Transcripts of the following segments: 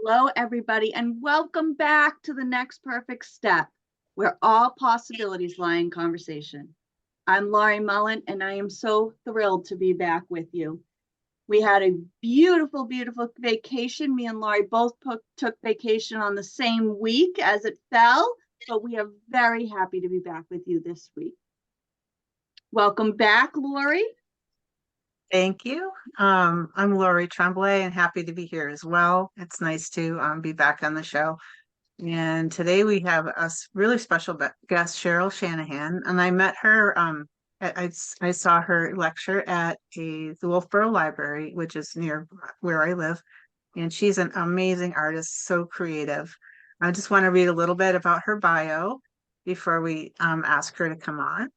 Hello, everybody, and welcome back to the Next Perfect Step, where all possibilities lie in conversation. I'm Laurie Mullen, and I am so thrilled to be back with you. We had a beautiful, beautiful vacation. Me and Laurie both took vacation on the same week as it fell, but we are very happy to be back with you this week. Welcome back, Laurie. Thank you. I'm Lori Tremblay and happy to be here as well. It's nice to be back on the show. And today we have a really special guest, Cheryl Shanahan. And I met her, I saw her lecture at the Wolfboro Library, which is near where I live. And she's an amazing artist, so creative. I just want to read a little bit about her bio before we ask her to come on.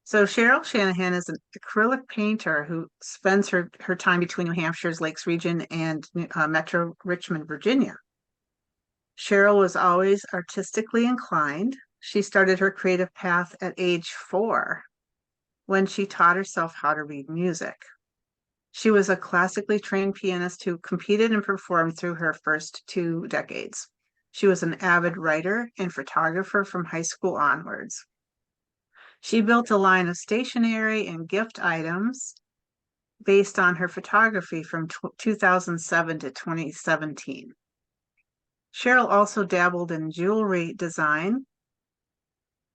So Cheryl Shanahan is an acrylic painter who spends her time between New Hampshire's Lakes region and Metro Richmond, Virginia. Cheryl was always artistically inclined. She started her creative path at age 4 when she taught herself how to read music. She was a classically trained pianist who competed and performed through her first 2 decades. She was an avid writer and photographer from high school onwards. She built a line of stationery and gift items based on her photography from 2007 to 2017. Cheryl also dabbled in jewelry design,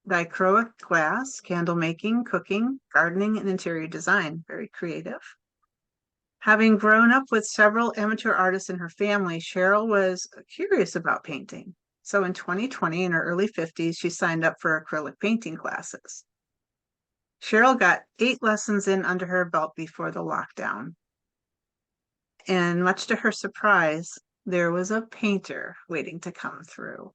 dichroic glass, candle making, cooking, gardening, and interior design. Very creative. Having grown up with several amateur artists in her family, Cheryl was curious about painting. So in 2020, in her early 50s, she signed up for acrylic painting classes. Cheryl got 8 lessons in under her belt before the lockdown. And much to her surprise, there was a painter waiting to come through.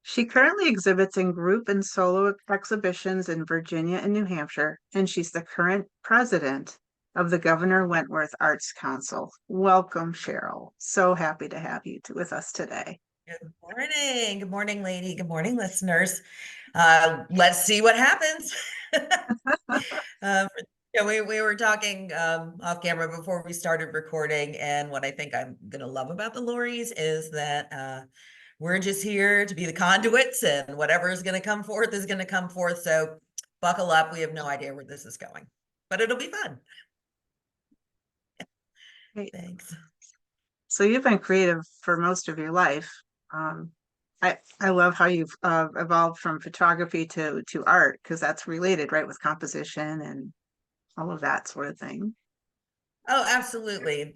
She currently exhibits in group and solo exhibitions in Virginia and New Hampshire, and she's the current president of the Governor Wentworth Arts Council. Welcome, Cheryl. So happy to have you with us today. Good morning. Good morning, lady. Good morning, listeners. Let's see what happens. We were talking off camera before we started recording, and what I think I'm going to love about the Lories is that we're just here to be the conduits, and whatever is going to come forth is going to come forth. So buckle up. We have no idea where this is going, but it'll be fun. Great. Thanks. So you've been creative for most of your life. I love how you've evolved from photography to art, because that's related, right, with composition and all of that sort of thing. Oh, absolutely.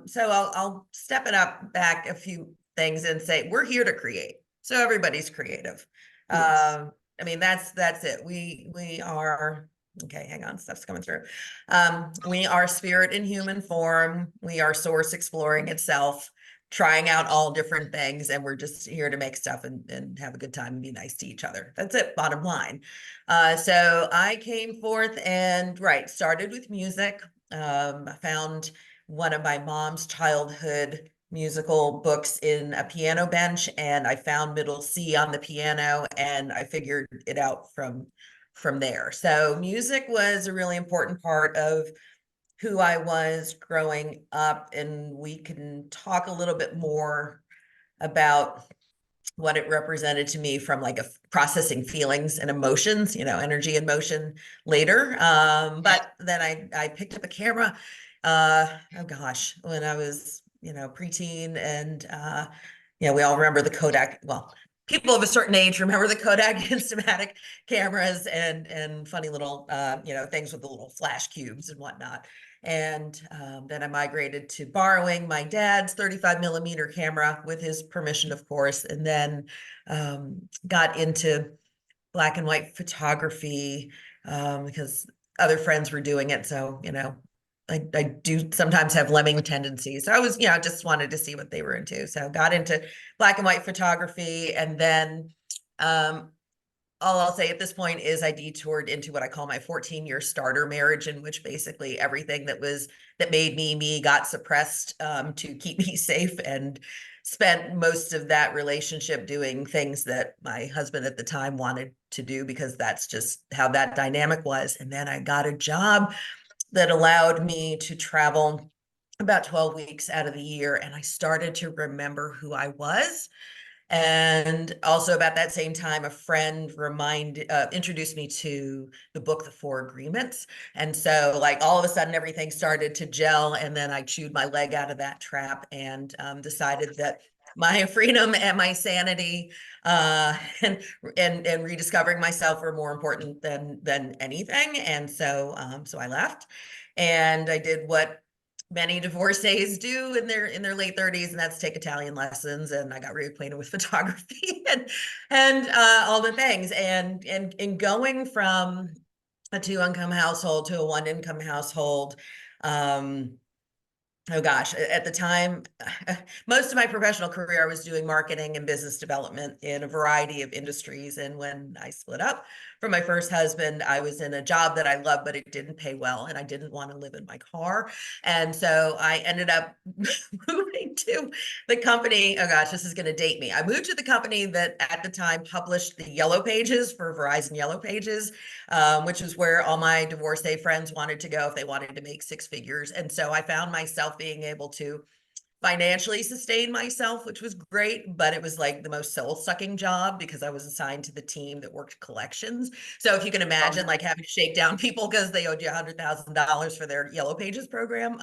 So I'll step it up back a few things and say we're here to create. So everybody's creative. Yes. I mean, that's it. We are okay, hang on, stuff's coming through. We are spirit in human form. We are source exploring itself, trying out all different things, and we're just here to make stuff and have a good time and be nice to each other. That's it, bottom line. So I came forth and started with music. I found one of my mom's childhood musical books in a piano bench, and I found middle C on the piano, and I figured it out from there. So music was a really important part of who I was growing up, and we can talk a little bit more about what it represented to me from like a processing feelings and emotions, energy and motion later. But then I picked up a camera, oh gosh, when I was, preteen, and we all remember the Kodak. Well, people of a certain age remember the Kodak Instamatic cameras and funny little, things with the little flash cubes and whatnot. And then I migrated to borrowing my dad's 35 millimeter camera with his permission, of course, and then got into black and white photography because other friends were doing it. So, I do sometimes have lemming tendencies. So I was, just wanted to see what they were into. So got into black and white photography. And then all I'll say at this point is I detoured into what I call my 14-year starter marriage, in which basically everything that made me got suppressed to keep me safe, and spent most of that relationship doing things that my husband at the time wanted to do, because that's just how that dynamic was. And then I got a job that allowed me to travel about 12 weeks out of the year, and I started to remember who I was. And also about that same time, a friend introduced me to the book, The Four Agreements. And so like all of a sudden everything started to gel. And then I chewed my leg out of that trap and decided that my freedom and my sanity and rediscovering myself were more important than anything. And so I left, and I did what many divorcees do in their late 30s, and that's take Italian lessons. And I got reacquainted with photography and all the things. And going from a 2-income household to a 1-income household, oh gosh, at the time, most of my professional career, I was doing marketing and business development in a variety of industries. And when I split up from my first husband, I was in a job that I loved, but it didn't pay well. And I didn't want to live in my car. And so I ended up moving to the company. Oh gosh, this is going to date me. I moved to the company that at the time published the Yellow Pages for Verizon Yellow Pages, which is where all my divorcee friends wanted to go if they wanted to make 6 figures. And so I found myself being able to financially sustain myself, which was great, but it was like the most soul-sucking job because I was assigned to the team that worked collections. So if you can imagine like having to shake down people because they owed you $100,000 for their Yellow Pages program,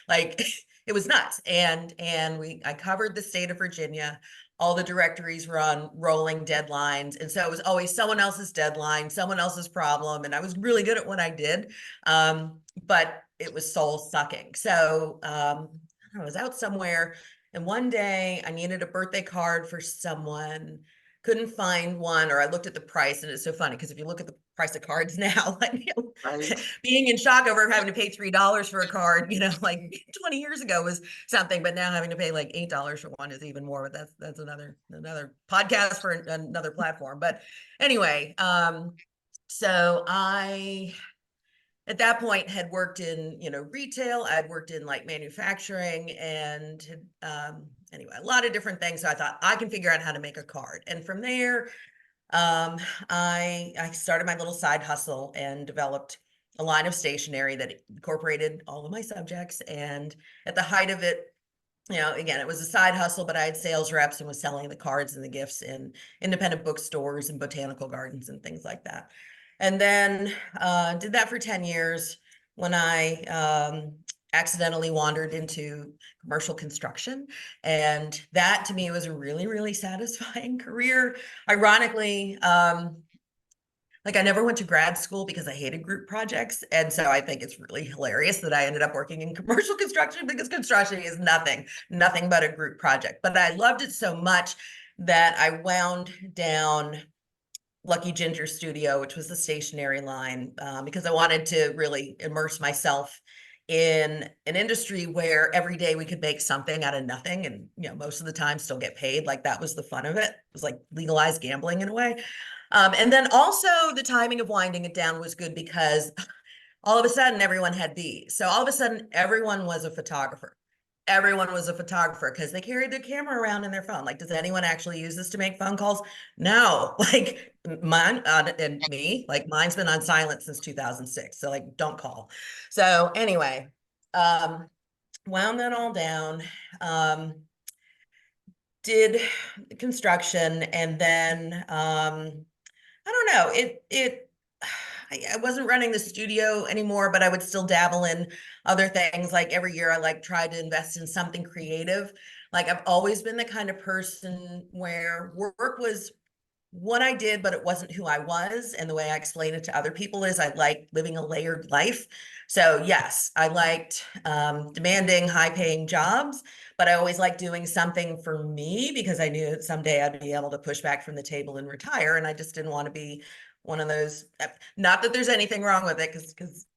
like it was nuts. And I covered the state of Virginia. All the directories were on rolling deadlines. And so it was always someone else's deadline, someone else's problem. And I was really good at what I did. But it was soul sucking. So I was out somewhere, and one day I needed a birthday card for someone, couldn't find one, or I looked at the price. And it's so funny because if you look at the price of cards now, like Right. being in shock over having to pay $3 for a card, like 20 years ago was something, but now having to pay like $8 for one is even more. But that's another podcast for another platform. But anyway, so I at that point had worked in retail. I'd worked in like manufacturing and anyway, a lot of different things. So I thought I can figure out how to make a card. And from there, I started my little side hustle and developed a line of stationery that incorporated all of my subjects. And at the height of it, again, it was a side hustle, but I had sales reps and was selling the cards and the gifts in independent bookstores and botanical gardens and things like that. And then did that for 10 years when I accidentally wandered into commercial construction. And that to me was a really, really satisfying career. Ironically, like I never went to grad school because I hated group projects. And so I think it's really hilarious that I ended up working in commercial construction because construction is nothing but a group project. But I loved it so much that I wound down Lucky Ginger Studio, which was the stationery line, because I wanted to really immerse myself in an industry where every day we could make something out of nothing, and most of the time still get paid. Like that was the fun of it. It was like legalized gambling in a way. And then also the timing of winding it down was good because all of a sudden everyone had bees. So all of a sudden everyone was a photographer. Everyone was a photographer because they carried their camera around in their phone. Like, does anyone actually use this to make phone calls? No, like mine and me, like mine's been on silent since 2006. So like, don't call. So anyway, wound that all down, did construction, and then, I don't know, I wasn't running the studio anymore, but I would still dabble in other things. Like every year I like tried to invest in something creative. Like I've always been the kind of person where work was what I did, but it wasn't who I was. And the way I explain it to other people is I like living a layered life. So yes, I liked demanding high paying jobs, but I always liked doing something for me because I knew that someday I'd be able to push back from the table and retire. And I just didn't want to be one of those, not that there's anything wrong with it, because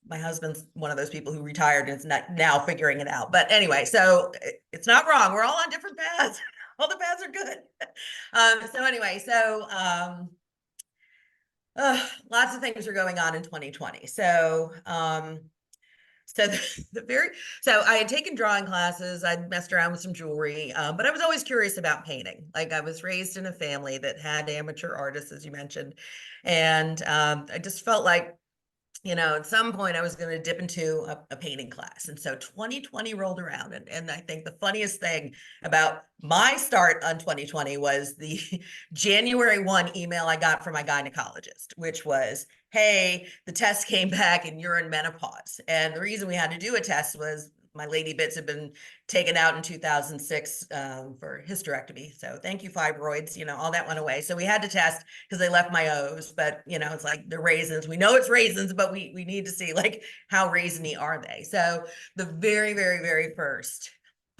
my husband's one of those people who retired and is not now figuring it out. But anyway, so it's not wrong. We're all on different paths. All the paths are good. So anyway, lots of things are going on in 2020. So so so I had taken drawing classes. I'd messed around with some jewelry, but I was always curious about painting. Like I was raised in a family that had amateur artists, as you mentioned, and I just felt like at some point I was going to dip into a painting class. And so 2020 rolled around. And I think the funniest thing about my start on 2020 was the January 1 email I got from my gynecologist, which was, hey, the test came back and you're in menopause. And the reason we had to do a test was my lady bits had been taken out in 2006 for hysterectomy. So thank you, fibroids, all that went away. So we had to test because they left my O's, but it's like the raisins. We know it's raisins, but we need to see like how raisiny are they. So the very, very, very first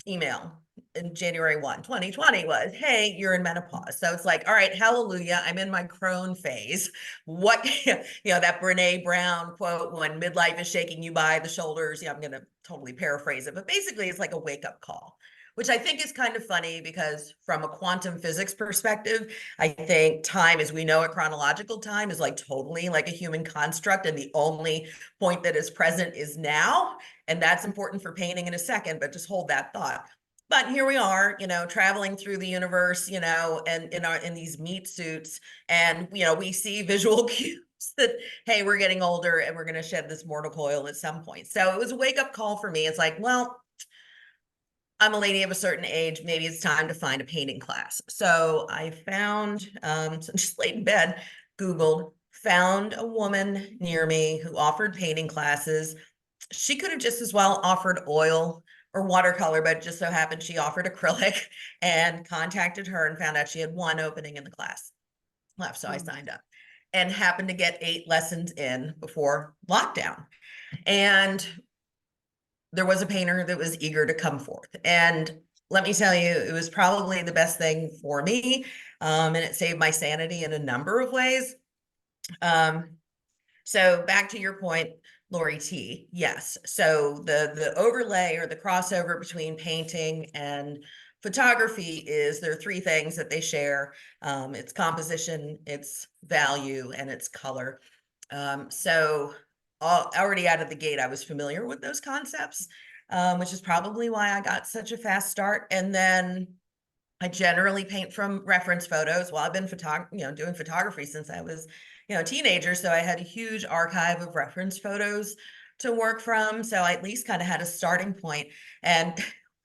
email in January 1, 2020 was, hey, you're in menopause. So it's like, all right, hallelujah, I'm in my crone phase. What, that Brene Brown quote, when midlife is shaking you by the shoulders. I'm going to totally paraphrase it, but basically it's like a wake up call, which I think is kind of funny because from a quantum physics perspective, I think time as we know it, chronological time is like totally like a human construct. And the only point that is present is now. And that's important for painting in a second, but just hold that thought. But here we are, traveling through the universe, and in these meat suits, and we see visual cues that, hey, we're getting older and we're going to shed this mortal coil at some point. So it was a wake up call for me. It's like, well, I'm a lady of a certain age. Maybe it's time to find a painting class. So I found, so just laid in bed, Googled, found a woman near me who offered painting classes. She could have just as well offered oil or watercolor, but it just so happened she offered acrylic, and contacted her and found out she had one opening in the class left. So I signed up and happened to get 8 lessons in before lockdown. And there was a painter that was eager to come forth. And let me tell you, it was probably the best thing for me. And it saved my sanity in a number of ways. So back to your point, Lori T. Yes. So the overlay or the crossover between painting and photography is there are 3 things that they share. It's composition, it's value, and it's color. So already out of the gate, I was familiar with those concepts, which is probably why I got such a fast start. And then I generally paint from reference photos. Well, I've been doing photography since I was, a teenager. So I had a huge archive of reference photos to work from. So I at least kind of had a starting point. And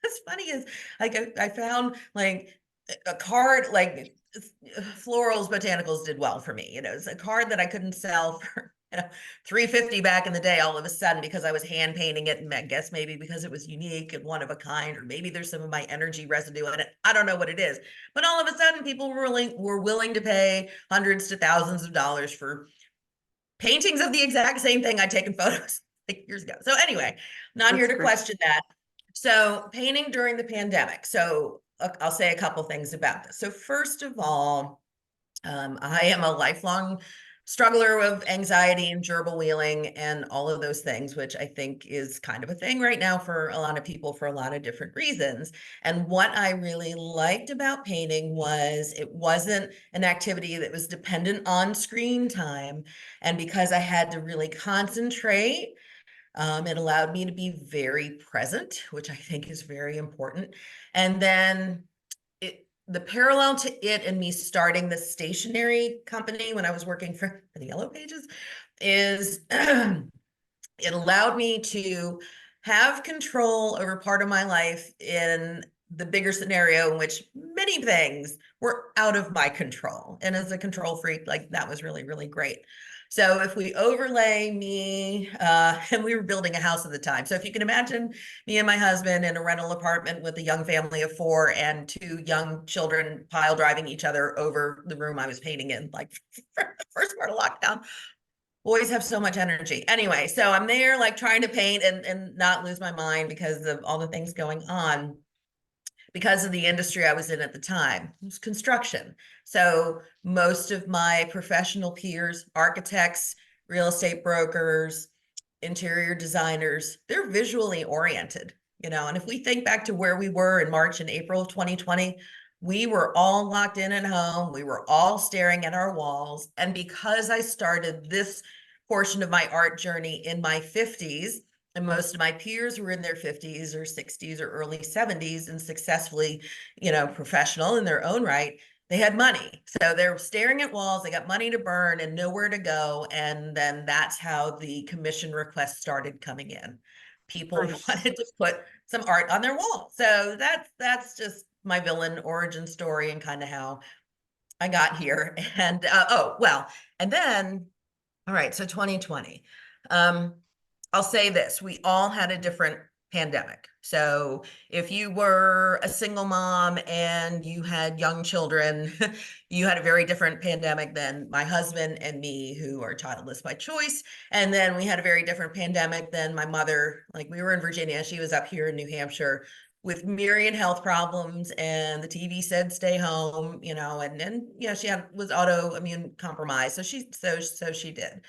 what's funny is like I found like a card, like florals, botanicals did well for me. It's a card that I couldn't sell for $350 back in the day, all of a sudden, because I was hand painting it, and I guess maybe because it was unique and one of a kind, or maybe there's some of my energy residue in it. I don't know what it is, but all of a sudden people were willing to pay hundreds to thousands of dollars for paintings of the exact same thing I'd taken photos like years ago. So anyway, not here to question that. So painting during the pandemic. So I'll say a couple things about this. So first of all, I am a lifelong struggler with anxiety and gerbil wheeling and all of those things, which I think is kind of a thing right now for a lot of people for a lot of different reasons. And what I really liked about painting was it wasn't an activity that was dependent on screen time. And because I had to really concentrate, it allowed me to be very present, which I think is very important. And then the parallel to it and me starting the stationery company when I was working for the Yellow Pages is it allowed me to have control over part of my life in the bigger scenario in which many things were out of my control. And as a control freak, like that was really, really great. So if we overlay me, and we were building a house at the time. So if you can imagine me and my husband in a rental apartment with a young family of 4 and 2 young children pile driving each other over the room I was painting in, like for the first part of lockdown. Boys have so much energy. Anyway, so I'm there like trying to paint and not lose my mind because of all the things going on. Because of the industry I was in at the time, it was construction. So most of my professional peers, architects, real estate brokers, interior designers, they're visually oriented, and if we think back to where we were in March and April of 2020, we were all locked in at home. We were all staring at our walls. And because I started this portion of my art journey in my 50s, and most of my peers were in their 50s or 60s or early 70s and successfully, professional in their own right, they had money. So they're staring at walls, they got money to burn and nowhere to go. And then that's how the commission requests started coming in. People Nice. wanted to put some art on their wall. So that's just my villain origin story and kind of how I got here. And and then, all right, so 2020. I'll say this, we all had a different pandemic. So if you were a single mom and you had young children, you had a very different pandemic than my husband and me, who are childless by choice. And then we had a very different pandemic than my mother. Like, we were in Virginia, she was up here in New Hampshire with myriad health problems, and the TV said stay home, and she was autoimmune compromised. So she did.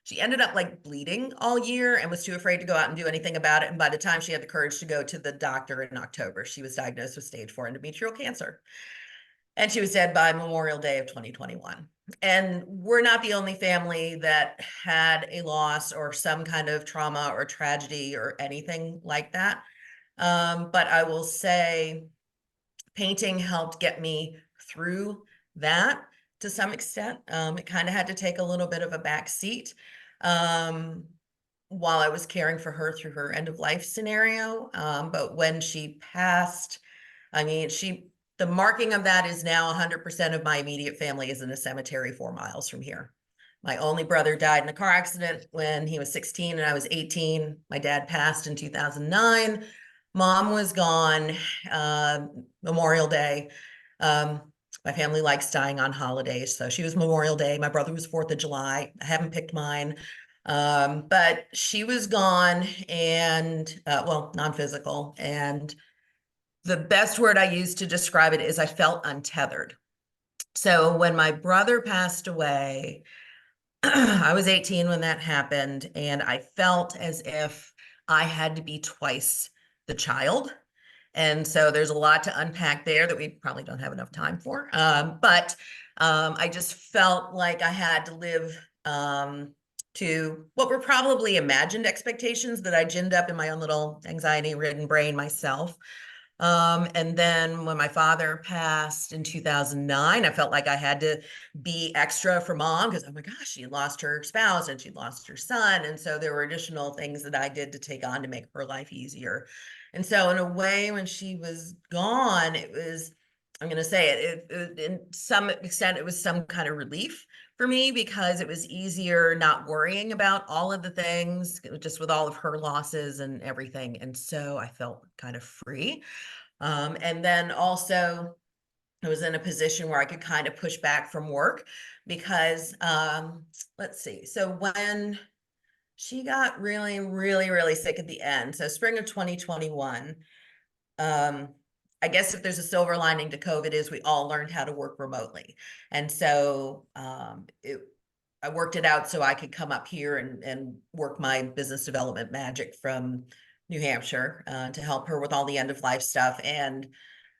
She ended up like bleeding all year and was too afraid to go out and do anything about it. And by the time she had the courage to go to the doctor in October, she was diagnosed with stage 4 endometrial cancer. And she was dead by Memorial Day of 2021. And we're not the only family that had a loss or some kind of trauma or tragedy or anything like that. But I will say painting helped get me through that to some extent. It kind of had to take a little bit of a back seat while I was caring for her through her end of life scenario. But when she passed, the marking of that is now 100% of my immediate family is in a cemetery 4 miles from here. My only brother died in a car accident when he was 16 and I was 18. My dad passed in 2009. Mom was gone Memorial Day. My family likes dying on holidays. So she was Memorial Day. My brother was 4th of July. I haven't picked mine. But she was gone and, non-physical. And the best word I use to describe it is I felt untethered. So when my brother passed away, I was 18 when that happened, and I felt as if I had to be twice the child. And so there's a lot to unpack there that we probably don't have enough time for. But I just felt like I had to live to what were probably imagined expectations that I ginned up in my own little anxiety-ridden brain myself. And then when my father passed in 2009, I felt like I had to be extra for mom because, oh my gosh, she lost her spouse and she lost her son. And so there were additional things that I did to take on to make her life easier. And so in a way, when she was gone, it was, I'm going to say it, in some extent, it was some kind of relief for me because it was easier not worrying about all of the things, just with all of her losses and everything. And so I felt kind of free. And then also I was in a position where I could kind of push back from work because, let's see. So when she got really, really, really sick at the end, so spring of 2021, I guess if there's a silver lining to COVID is we all learned how to work remotely. And so I worked it out so I could come up here and work my business development magic from New Hampshire to help her with all the end of life stuff. And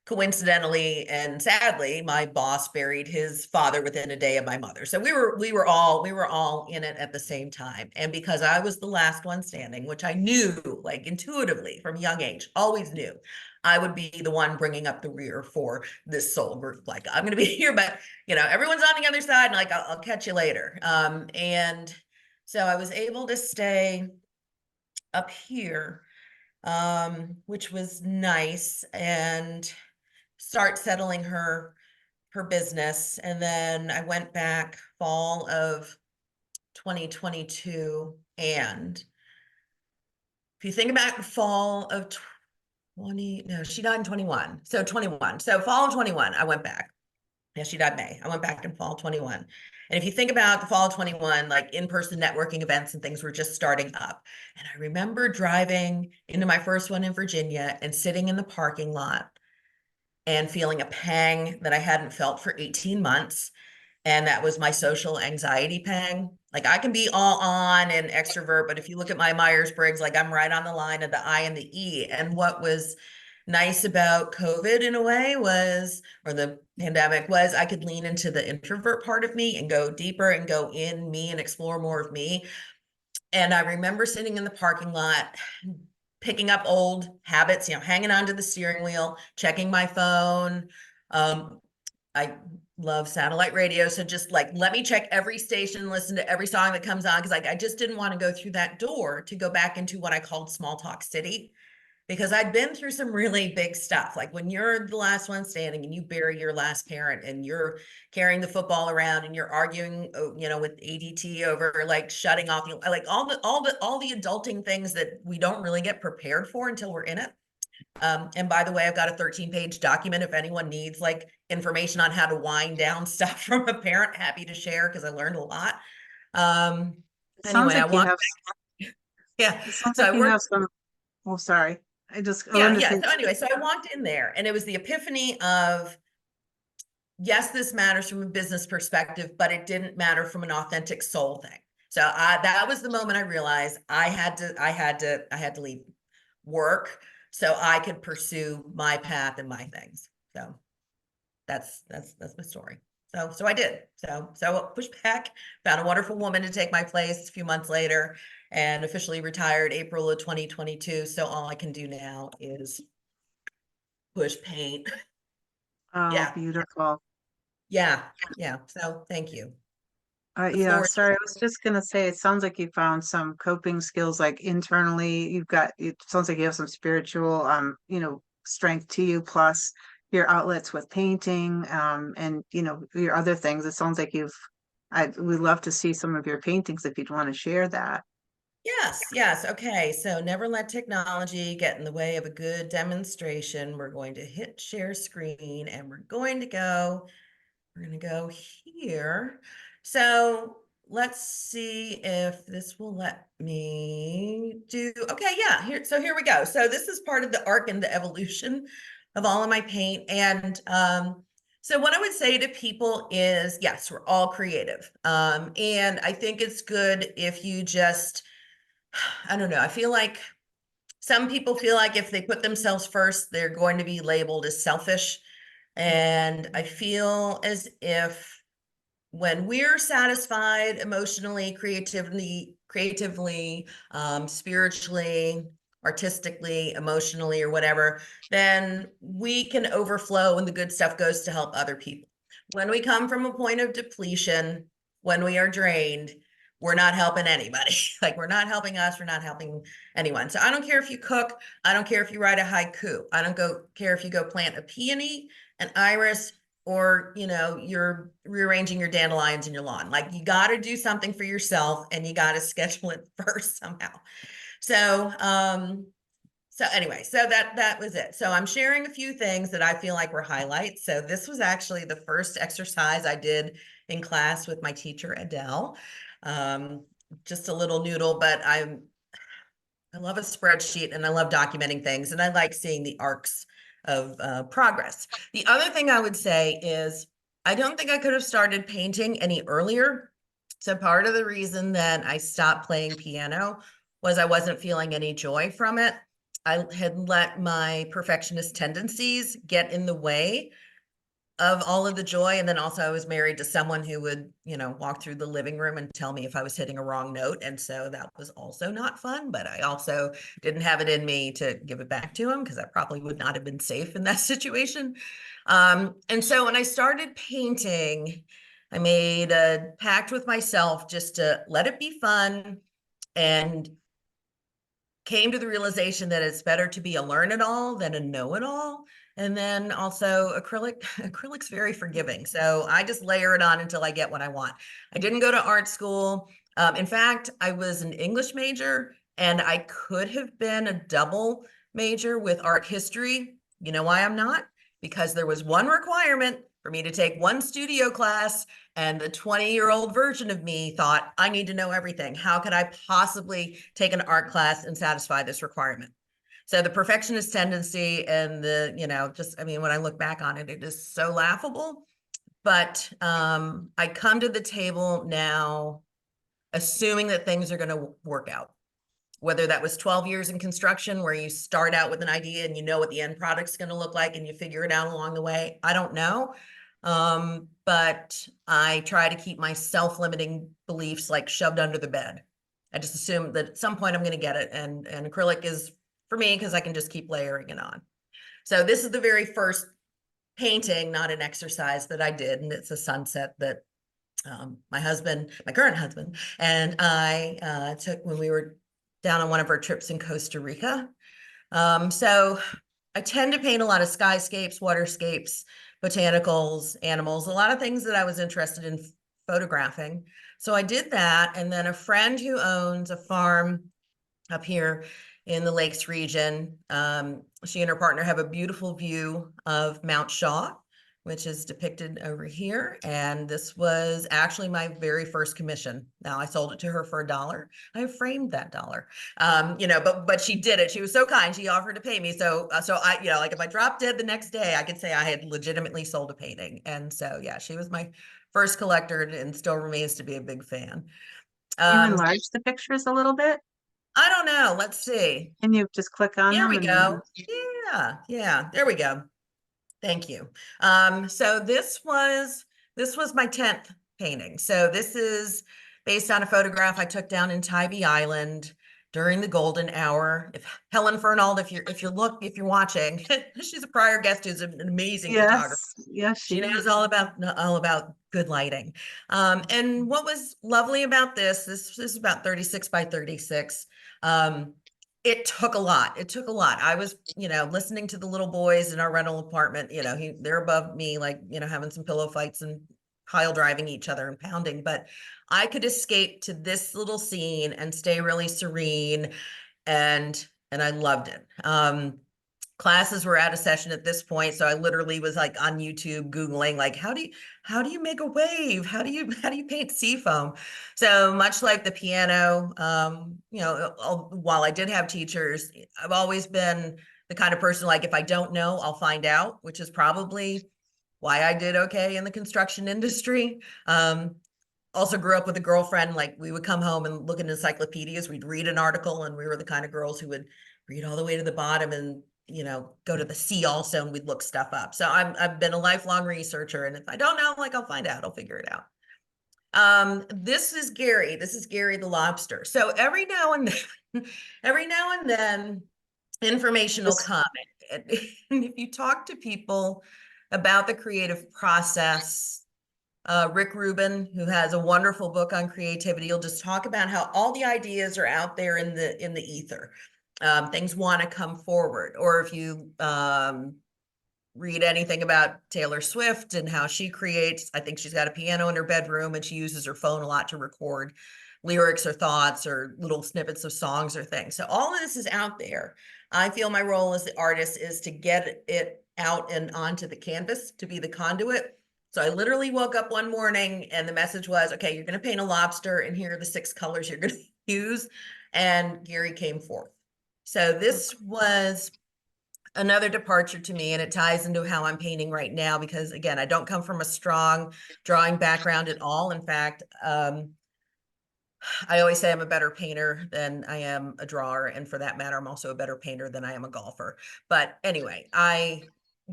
coincidentally and sadly, my boss buried his father within a day of my mother. So we were all in it at the same time. And because I was the last one standing, which I knew like intuitively from a young age, always knew I would be the one bringing up the rear for this soul group. Like, I'm going to be here, but everyone's on the other side and like, I'll catch you later. And so I was able to stay up here, which was nice, and start settling her business. And then I went back fall of 2022. And if you think about fall of she died in 21. So 21. So fall of 21, I went back. Yeah, she died May. I went back in fall 21. And if you think about the fall of 21, like in-person networking events and things were just starting up. And I remember driving into my first one in Virginia and sitting in the parking lot and feeling a pang that I hadn't felt for 18 months. And that was my social anxiety pang. Like, I can be all on and extrovert, but if you look at my Myers-Briggs, like I'm right on the line of the I and the E. And what was nice about COVID in a way was, or the pandemic was, I could lean into the introvert part of me and go deeper and go in me and explore more of me. And I remember sitting in the parking lot picking up old habits, hanging onto the steering wheel, checking my phone. I love satellite radio. So just like, let me check every station, listen to every song that comes on. Cause I just didn't want to go through that door to go back into what I called small talk city, because I'd been through some really big stuff. Like when you're the last one standing and you bury your last parent and you're carrying the football around and you're arguing, with ADT over like shutting off, like all the adulting things that we don't really get prepared for until we're in it. And by the way, I've got a 13-page document if anyone needs like information on how to wind down stuff from a parent, happy to share because I learned a lot. It sounds Anyway, I like you walked have, back. Yeah. it sounds So I like you worked have some, oh, sorry. I Yeah, wanted to yeah. say, So anyway, so I walked in there and it was the epiphany of, yes, this matters from a business perspective, but it didn't matter from an authentic soul thing. So that was the moment I realized I had to leave work so I could pursue my path and my things. So that's my story. So I did. So I pushed back, found a wonderful woman to take my place a few months later, and officially retired April of 2022. So all I can do now is push paint. oh, Yeah, beautiful. yeah. So thank you. The Yeah, floor is sorry, I was just gonna say, it sounds like you found some coping skills like internally. It sounds like you have some spiritual, strength to you, plus your outlets with painting, and your other things. It sounds like we'd love to see some of your paintings if you'd want to share that. Yes. Okay. So never let technology get in the way of a good demonstration. We're going to hit share screen and we're going to go here. So let's see if this will let me do, okay, yeah, here we go. So this is part of the arc and the evolution of all of my paint. And so what I would say to people is, yes, we're all creative. And I think it's good if you just, I don't know, I feel like some people feel like if they put themselves first, they're going to be labeled as selfish. And I feel as if when we're satisfied emotionally, creatively, spiritually, artistically, emotionally, or whatever, then we can overflow and the good stuff goes to help other people. When we come from a point of depletion, when we are drained, we're not helping anybody. Like we're not helping us, we're not helping anyone. So I don't care if you cook, I don't care if you write a haiku, I don't care if you go plant a peony, an iris, or you're rearranging your dandelions in your lawn. Like you got to do something for yourself and you got to schedule it first somehow. So anyway, so that was it. So I'm sharing a few things that I feel like were highlights. So this was actually the first exercise I did in class with my teacher Adele. Just a little noodle, but I love a spreadsheet and I love documenting things and I like seeing the arcs of progress. The other thing I would say is I don't think I could have started painting any earlier. So part of the reason that I stopped playing piano was I wasn't feeling any joy from it. I had let my perfectionist tendencies get in the way of all of the joy. And then also I was married to someone who would, walk through the living room and tell me if I was hitting a wrong note. And so that was also not fun, but I also didn't have it in me to give it back to him because I probably would not have been safe in that situation. And so when I started painting, I made a pact with myself just to let it be fun and came to the realization that it's better to be a learn-it-all than a know-it-all. And then also acrylic's very forgiving. So I just layer it on until I get what I want. I didn't go to art school. In fact, I was an English major and I could have been a double major with art history. You know why I'm not? Because there was one requirement for me to take one studio class, and the 20-year-old version of me thought, I need to know everything. How could I possibly take an art class and satisfy this requirement? So the perfectionist tendency and when I look back on it, it is so laughable. But I come to the table now assuming that things are going to work out. Whether that was 12 years in construction where you start out with an idea and you know what the end product's going to look like and you figure it out along the way, I don't know. But I try to keep my self-limiting beliefs like shoved under the bed. I just assume that at some point I'm going to get it, and acrylic is for me because I can just keep layering it on. So this is the very first painting, not an exercise, that I did, and it's a sunset that my current husband, and I took when we were down on one of our trips in Costa Rica. So I tend to paint a lot of skyscapes, waterscapes, botanicals, animals, a lot of things that I was interested in photographing. So I did that, and then a friend who owns a farm up here in the Lakes region, she and her partner have a beautiful view of Mount Shaw, which is depicted over here. And this was actually my very first commission. Now I sold it to her for $1. I framed that dollar. But she did it. She was so kind. She offered to pay me. So I, like if I dropped dead the next day, I could say I had legitimately sold a painting. And so, yeah, she was my first collector and still remains to be a big fan. Can you enlarge the pictures a little bit? I don't know. Let's see. Can you just click on There them? we and go. Yeah, there we go. Thank you. So this was my 10th painting. So this is based on a photograph I took down in Tybee Island during the golden hour. If Helen Fernald, if you're watching, she's a prior guest who's an amazing photographer. Yes, She knows all about good lighting. And what was lovely about this is about 36 by 36. It took a lot. It took a lot. I was, listening to the little boys in our rental apartment, they're above me, like, having some pillow fights and pile driving each other and pounding, but I could escape to this little scene and stay really serene. And I loved it. Classes were out of session at this point, so I literally was like on YouTube Googling, like, how do you make a wave? How do you paint seafoam? So much like the piano, while I did have teachers, I've always been the kind of person, like, if I don't know, I'll find out, which is probably why I did okay in the construction industry. Also grew up with a girlfriend, like we would come home and look at encyclopedias, we'd read an article, and we were the kind of girls who would read all the way to the bottom and go to the C also, and we'd look stuff up. So I've been a lifelong researcher, and if I don't know, like, I'll find out, I'll figure it out. This is Gary the lobster. So every now and then information will come. And if you talk to people about the creative process, Rick Rubin, who has a wonderful book on creativity, will just talk about how all the ideas are out there in the ether. Things want to come forward. Or if you read anything about Taylor Swift and how she creates, I think she's got a piano in her bedroom and she uses her phone a lot to record lyrics or thoughts or little snippets of songs or things. So all of this is out there. I feel my role as the artist is to get it out and onto the canvas, to be the conduit. So I literally woke up one morning and the message was, okay, you're going to paint a lobster and here are the 6 colors you're going to use. And Gary came forth. So this was another departure to me, and it ties into how I'm painting right now, because again, I don't come from a strong drawing background at all. In fact, I always say I'm a better painter than I am a drawer. And for that matter, I'm also a better painter than I am a golfer. But anyway,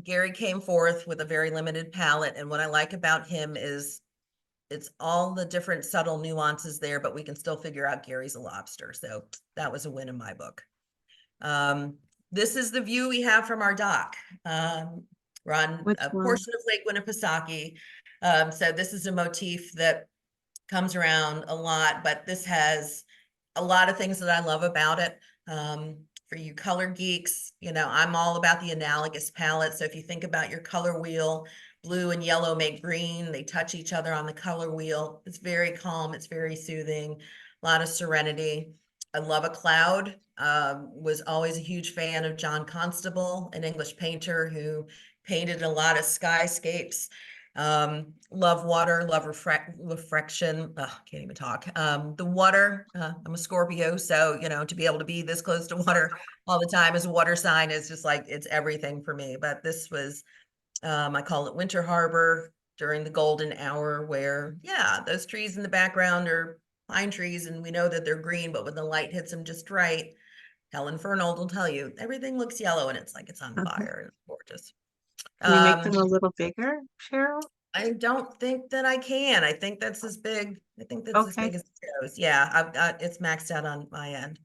Gary came forth with a very limited palette. And what I like about him is it's all the different subtle nuances there, but we can still figure out Gary's a lobster. So that was a win in my book. This is the view we have from our dock. We're on a portion of Lake Winnipesaukee. So this is a motif that comes around a lot, but this has a lot of things that I love about it. For you color geeks, I'm all about the analogous palette. So if you think about your color wheel, blue and yellow make green. They touch each other on the color wheel. It's very calm. It's very soothing. A lot of serenity. I love a cloud. Was always a huge fan of John Constable, an English painter who painted a lot of skyscapes. Love water, love refraction. Can't even talk. The water, I'm a Scorpio, so to be able to be this close to water all the time as a water sign is just like, it's everything for me. But this was, I call it Winter Harbor during the golden hour, where those trees in the background are pine trees and we know that they're green, but when the light hits them just right, Helen Fernald will tell you everything looks yellow and it's like it's on fire and it's gorgeous. Can you make them a little bigger, Cheryl? I don't think that I can. I think that's as big. I think that's as big as it goes. Yeah, it's maxed out on my end.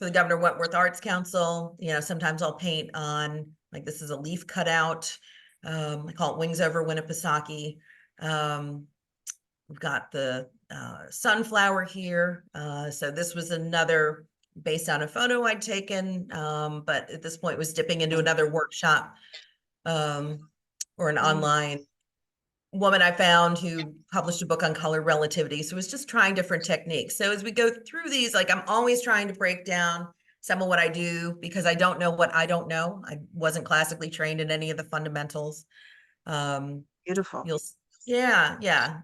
for the Governor Wentworth Arts Council. You know, sometimes I'll paint on, like this is a leaf cutout. I call it Wings Over Winnipesaukee. We've got the sunflower here. So this was another based on a photo I'd taken, but at this point was dipping into another workshop or an online woman I found who published a book on color relativity. So it was just trying different techniques. So as we go through these, like I'm always trying to break down some of what I do because I don't know what I don't know. I wasn't classically trained in any of the fundamentals. Beautiful. Yeah.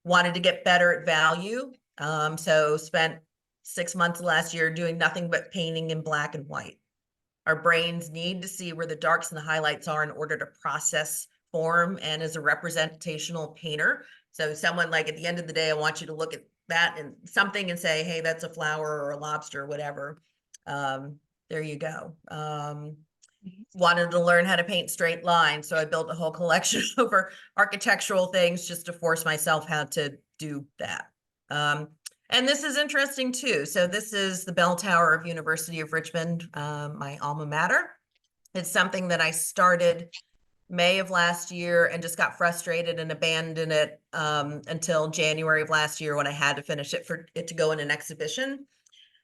Wanted to get better at value. So spent 6 months last year doing nothing but painting in black and white. Our brains need to see where the darks and the highlights are in order to process form and as a representational painter. So someone like at the end of the day, I want you to look at that and something and say, hey, that's a flower or a lobster or whatever. There you go. Wanted to learn how to paint straight lines. So I built a whole collection over architectural things just to force myself how to do that. And this is interesting too. So this is the bell tower of University of Richmond, my alma mater. It's something that I started May of last year and just got frustrated and abandoned it until January of last year when I had to finish it for it to go in an exhibition.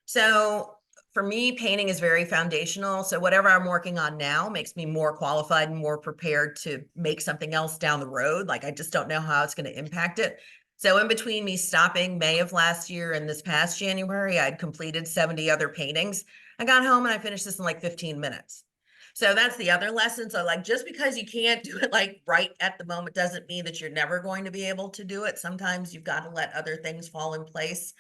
So for me, painting is very foundational. So whatever I'm working on now makes me more qualified and more prepared to make something else down the road. Like I just don't know how it's going to impact it. So in between me stopping May of last year and this past January, I'd completed 70 other paintings. I got home and I finished this in like 15 minutes. So that's the other lesson. So like, just because you can't do it like right at the moment doesn't mean that you're never going to be able to do it. Sometimes you've got to let other things fall in place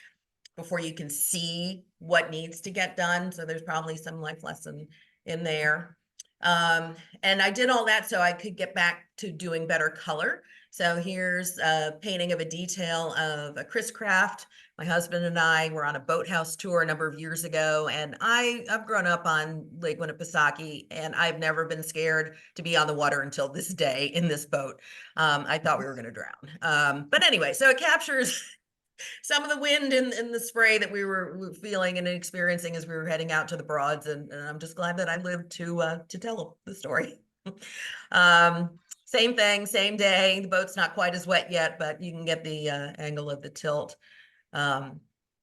before you can see what needs to get done. So there's probably some life lesson in there. And I did all that so I could get back to doing better color. So here's a painting of a detail of a Chris Craft. My husband and I were on a boathouse tour a number of years ago, and I've grown up on Lake Winnipesaukee, and I've never been scared to be on the water until this day in this boat. I thought we were going to drown. But anyway, so it captures some of the wind in the spray that we were feeling and experiencing as we were heading out to the Broads, and I'm just glad that I lived to tell the story. Same thing, same day. The boat's not quite as wet yet, but you can get the angle of the tilt.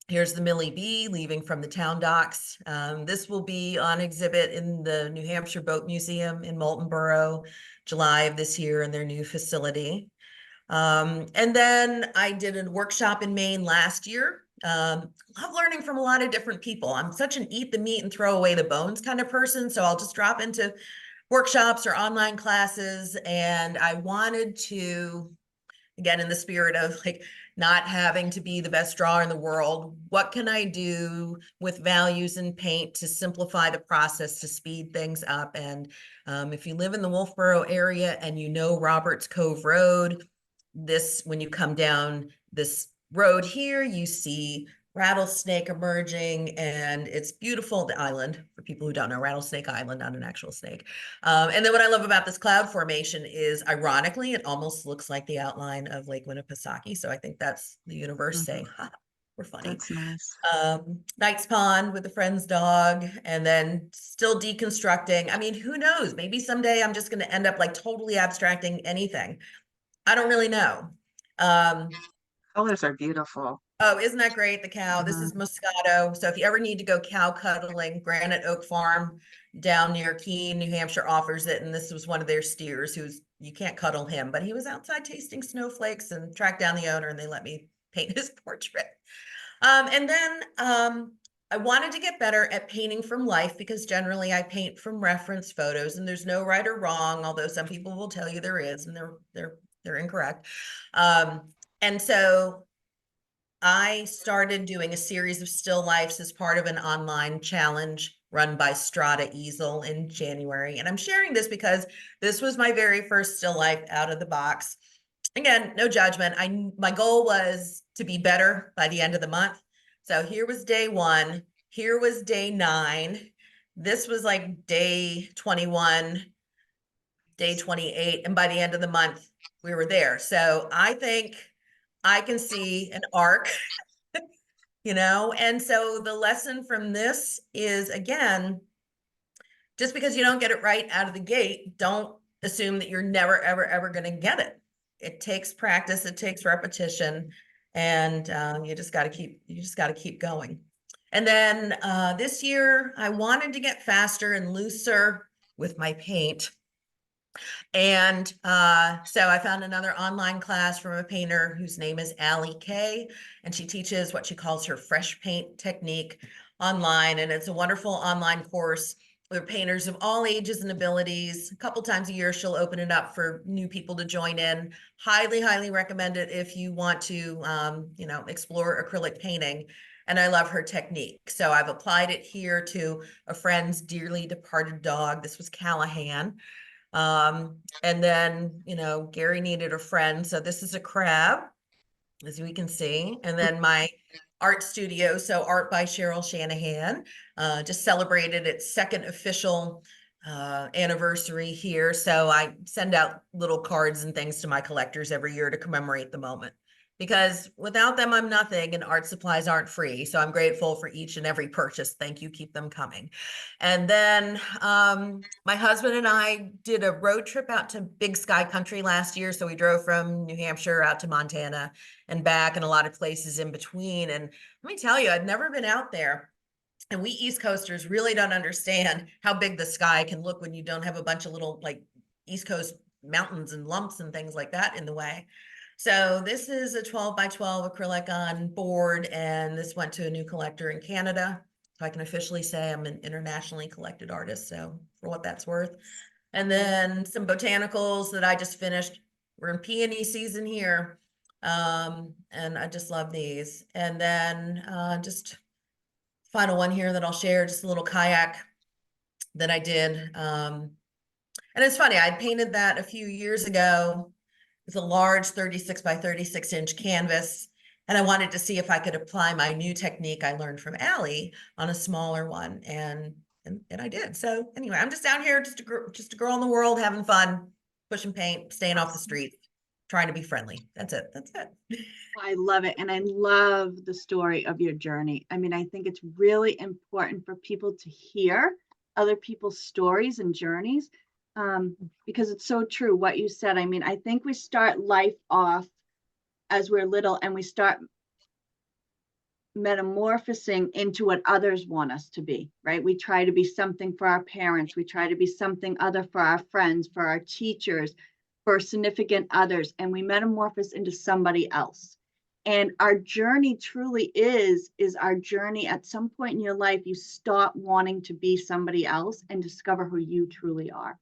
Here's the Millie Bee leaving from the town docks. This will be on exhibit in the New Hampshire Boat Museum in Moultonborough, July of this year in their new facility. And then I did a workshop in Maine last year. Love learning from a lot of different people. I'm such an eat the meat and throw away the bones kind of person. So I'll just drop into workshops or online classes. And I wanted to, again, in the spirit of like not having to be the best drawer in the world, what can I do with values in paint to simplify the process, to speed things up? And if you live in the Wolfboro area and you know Roberts Cove Road, when you come down this road here, you see Rattlesnake emerging, and it's beautiful. The island, for people who don't know, Rattlesnake Island, not an actual snake. And then what I love about this cloud formation is, ironically, it almost looks like the outline of Lake Winnipesaukee. So I think that's the universe saying, ha, we're funny. That's nice. Knight's Pond with a friend's dog, and then still deconstructing. I mean, who knows? Maybe someday I'm just going to end up like totally abstracting anything. I don't really know. Colors are beautiful. Oh, isn't that great? The cow. This is Moscato. So if you ever need to go cow cuddling, Granite Oak Farm down near Keene, New Hampshire offers it. And this was one of their steers you can't cuddle him, but he was outside tasting snowflakes and tracked down the owner, and they let me paint his portrait. And then I wanted to get better at painting from life, because generally I paint from reference photos, and there's no right or wrong, although some people will tell you there is, and they're incorrect. And so I started doing a series of still lifes as part of an online challenge run by Strata Easel in January. And I'm sharing this because this was my very first still life out of the box. Again, no judgment. My goal was to be better by the end of the month. So here was day 1. Here was day 9. This was like day 21, day 28. And by the end of the month, we were there. So I think I can see an arc you know? And so the lesson from this is, again, just because you don't get it right out of the gate, don't assume that you're never, ever, ever going to get it. It takes practice, it takes repetition, and you just got to keep going. And then this year, I wanted to get faster and looser with my paint. And so I found another online class from a painter whose name is Allie Kay, and she teaches what she calls her fresh paint technique online. And it's a wonderful online course with painters of all ages and abilities. A couple times a year, she'll open it up for new people to join in. Highly, highly recommend it if you want to, you know, explore acrylic painting. And I love her technique. So I've applied it here to a friend's dearly departed dog. This was Callahan. And then, you know, Gary needed a friend. So this is a crab, as we can see. And then my art studio, so Art by Cheryl Shanahan, just celebrated its second official anniversary here. So I send out little cards and things to my collectors every year to commemorate the moment. Because without them, I'm nothing, and art supplies aren't free. So I'm grateful for each and every purchase. Thank you. Keep them coming. And then my husband and I did a road trip out to Big Sky Country last year. So we drove from New Hampshire out to Montana and back, and a lot of places in between. And let me tell you, I'd never been out there. And we East Coasters really don't understand how big the sky can look when you don't have a bunch of little like East Coast mountains and lumps and things like that in the way. So this is a 12 by 12 acrylic on board, and this went to a new collector in Canada. So I can officially say I'm an internationally collected artist. So for what that's worth. And then some botanicals that I just finished. We're in peony season here. And I just love these. And then just final one here that I'll share, just a little kayak that I did. And it's funny, I painted that a few years ago. It's a large 36 by 36 inch canvas. And I wanted to see if I could apply my new technique I learned from Allie on a smaller one. And I did. So anyway, I'm just down here, just a girl in the world, having fun, pushing paint, staying off the street, trying to be friendly. That's it. That's it. I love it. And I love the story of your journey. I mean, I think it's really important for people to hear other people's stories and journeys, because it's so true what you said. I mean, I think we start life off as we're little and we start metamorphosing into what others want us to be, right? We try to be something for our parents. We try to be something other for our friends, for our teachers, for significant others, and we metamorphose into somebody else. And our journey truly is our journey. At some point in your life, you stop wanting to be somebody else and discover who you truly are.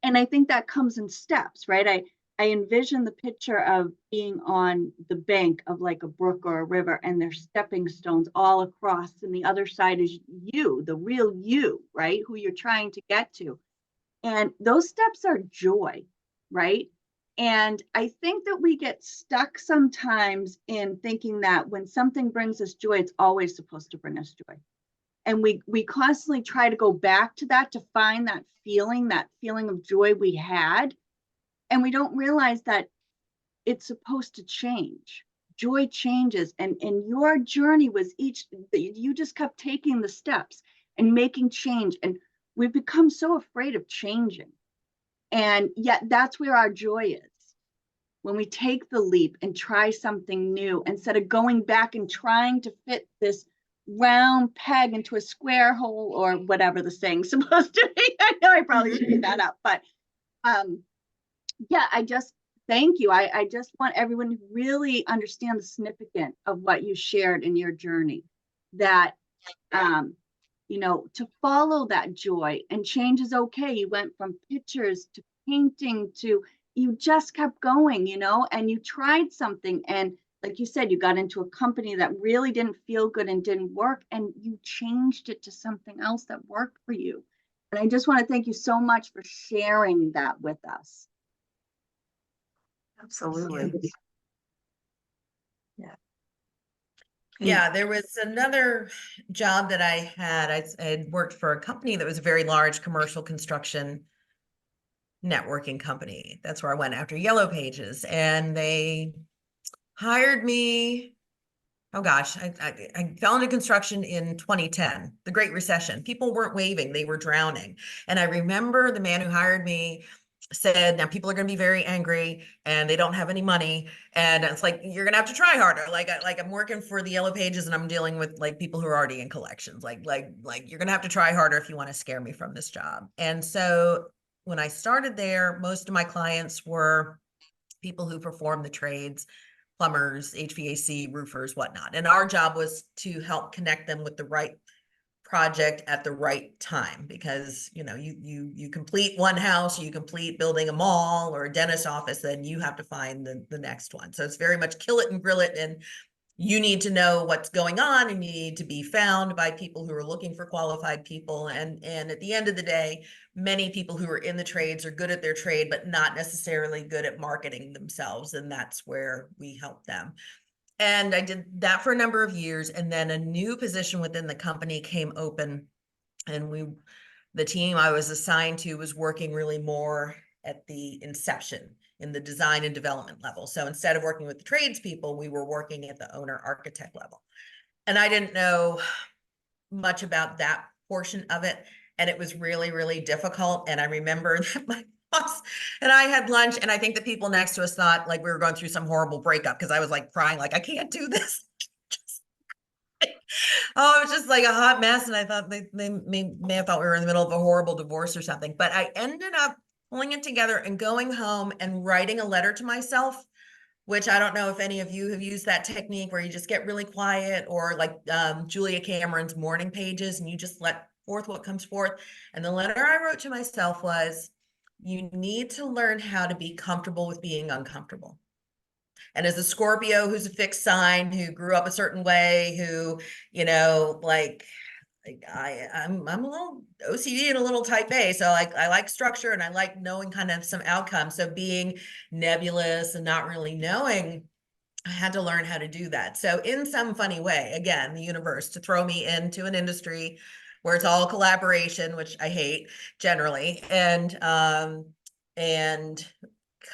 And I think that comes in steps, right? I envision the picture of being on the bank of like a brook or a river, and there's stepping stones all across, and the other side is you, the real you, right? Who you're trying to get to. And those steps are joy, right? And I think that we get stuck sometimes in thinking that when something brings us joy, it's always supposed to bring us joy. And we constantly try to go back to that, to find that feeling of joy we had. And we don't realize that it's supposed to change. Joy changes. And your journey was you just kept taking the steps and making change. And we've become so afraid of changing. And yet that's where our joy is. When we take the leap and try something new, instead of going back and trying to fit this round peg into a square hole, or whatever the saying's supposed to be. I know I probably should make that up, but yeah, I just thank you. I just want everyone to really understand the significance of what you shared in your journey, that you know, to follow that joy, and change is okay. You went from pictures to painting to, you just kept going, you know, and you tried something, and like you said, you got into a company that really didn't feel good and didn't work, and you changed it to something else that worked for you. And I just want to thank you so much for sharing that with us. Absolutely. Yeah. Yeah, there was another job that I had. I had worked for a company that was a very large commercial construction networking company. That's where I went after Yellow Pages, and they hired me oh gosh, I fell into construction in 2010, the Great Recession. People weren't waving, they were drowning. And I remember the man who hired me said, now people are going to be very angry and they don't have any money. And it's like, you're going to have to try harder. Like I'm working for the Yellow Pages and I'm dealing with like people who are already in collections. Like you're going to have to try harder if you want to scare me from this job. And so when I started there, most of my clients were people who perform the trades, plumbers, HVAC, roofers, whatnot. And our job was to help connect them with the right project at the right time, because you complete one house, you complete building a mall or a dentist office, then you have to find the next one. So it's very much kill it and grill it, and you need to know what's going on and you need to be found by people who are looking for qualified people. And at the end of the day, many people who are in the trades are good at their trade, but not necessarily good at marketing themselves. And that's where we help them. And I did that for a number of years. And then a new position within the company came open. And the team I was assigned to was working really more at the inception, in the design and development level. So instead of working with the tradespeople, we were working at the owner architect level. And I didn't know much about that portion of it. And it was really, really difficult. And I remember that my boss and I had lunch, and I think the people next to us thought like we were going through some horrible breakup, because I was like crying, like, I can't do this. Oh, it was just like a hot mess. And I thought they may have thought we were in the middle of a horrible divorce or something. But I ended up pulling it together and going home and writing a letter to myself, which I don't know if any of you have used that technique where you just get really quiet, or like Julia Cameron's morning pages, and you just let forth what comes forth. And the letter I wrote to myself was, you need to learn how to be comfortable with being uncomfortable. And as a Scorpio who's a fixed sign, who grew up a certain way, who, I'm a little OCD and a little type A. So I like structure and I like knowing kind of some outcomes. So being nebulous and not really knowing, I had to learn how to do that. So in some funny way, again, the universe to throw me into an industry where it's all collaboration, which I hate generally, and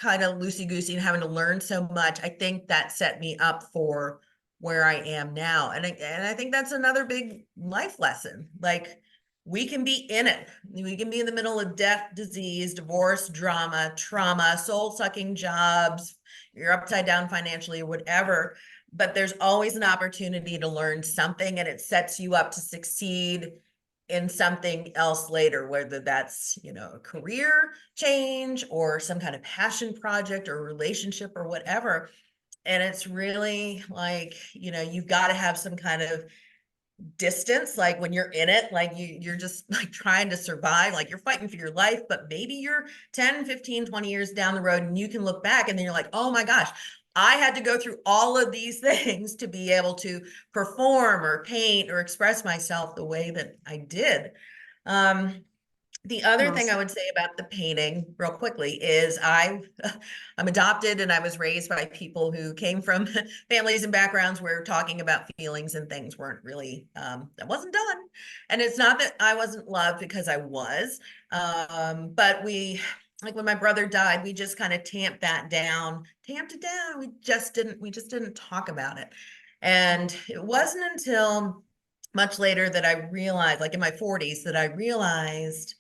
kind of loosey-goosey and having to learn so much, I think that set me up for where I am now. And I think that's another big life lesson. Like, we can be in it. We can be in the middle of death, disease, divorce, drama, trauma, soul-sucking jobs, you're upside down financially, or whatever. But there's always an opportunity to learn something, and it sets you up to succeed in something else later, whether that's, a career change or some kind of passion project or relationship or whatever. And it's really like, you've got to have some kind of distance, like when you're in it, like you're just like trying to survive, like you're fighting for your life, but maybe you're 10, 15, 20 years down the road and you can look back and then you're like, oh my gosh, I had to go through all of these things to be able to perform or paint or express myself the way that I did. The other thing I would say about the painting real quickly is I'm adopted, and I was raised by people who came from families and backgrounds where talking about feelings and things weren't really, that wasn't done. And it's not that I wasn't loved, because I was, but like when my brother died, we just kind of tamped it down. We just didn't talk about it. And it wasn't until much later that I realized, like in my 40s, that I realized,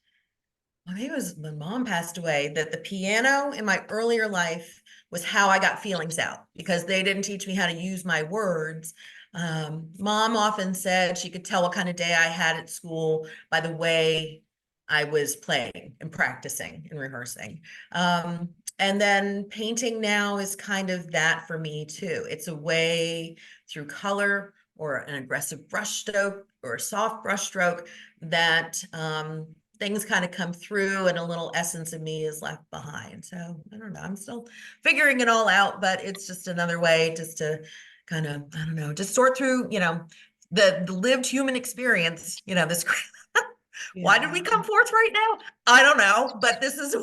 well, maybe it was when mom passed away, that the piano in my earlier life was how I got feelings out, because they didn't teach me how to use my words. Mom often said she could tell what kind of day I had at school by the way I was playing and practicing and rehearsing. And then painting now is kind of that for me too. It's a way through color or an aggressive brush stroke or a soft brush stroke that things kind of come through and a little essence of me is left behind. So I don't know, I'm still figuring it all out, but it's just another way just to kind of, I don't know, just sort through, the lived human experience, this. Why did we come forth right now? I don't know, but this is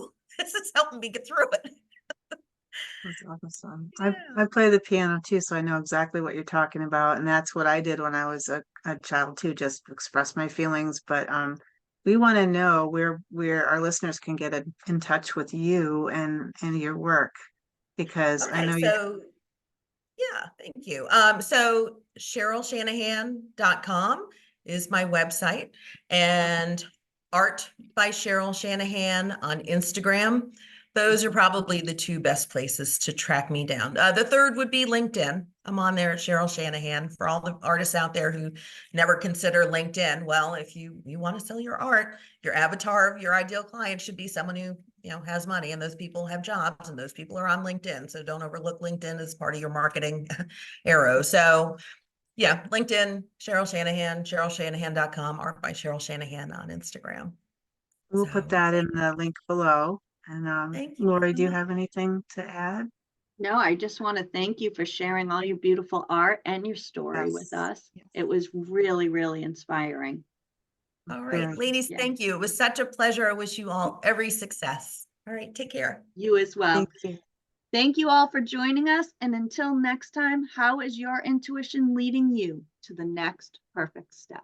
helping me get through it. That's awesome. Yeah. I play the piano too, so I know exactly what you're talking about. And that's what I did when I was a child too, just express my feelings. But we want to know where our listeners can get in touch with you and your work, because I know So Yeah, thank you. So CherylShanahan.com is my website, and Art by Cheryl Shanahan on Instagram. Those are probably the two best places to track me down. The third would be LinkedIn. I'm on there at Cheryl Shanahan. For all the artists out there who never consider LinkedIn, well, if you want to sell your art, your avatar of your ideal client should be someone who has money, and those people have jobs, and those people are on LinkedIn. So don't overlook LinkedIn as part of your marketing arrow. So yeah, LinkedIn, Cheryl Shanahan, CherylShanahan.com, Art by Cheryl Shanahan on Instagram. We'll So put that in the link below. And thank you Lori, so do you much. have anything to add? No, I just want to thank you for sharing all your beautiful art and your story with Yes. us. Yes. It was really, really inspiring. All right, Very. ladies, Yeah, thank you. It was such a pleasure. I wish you all every success. All right, take care. you as well. Thank you. Thank you all for joining us. And until next time, how is your intuition leading you to the next perfect step?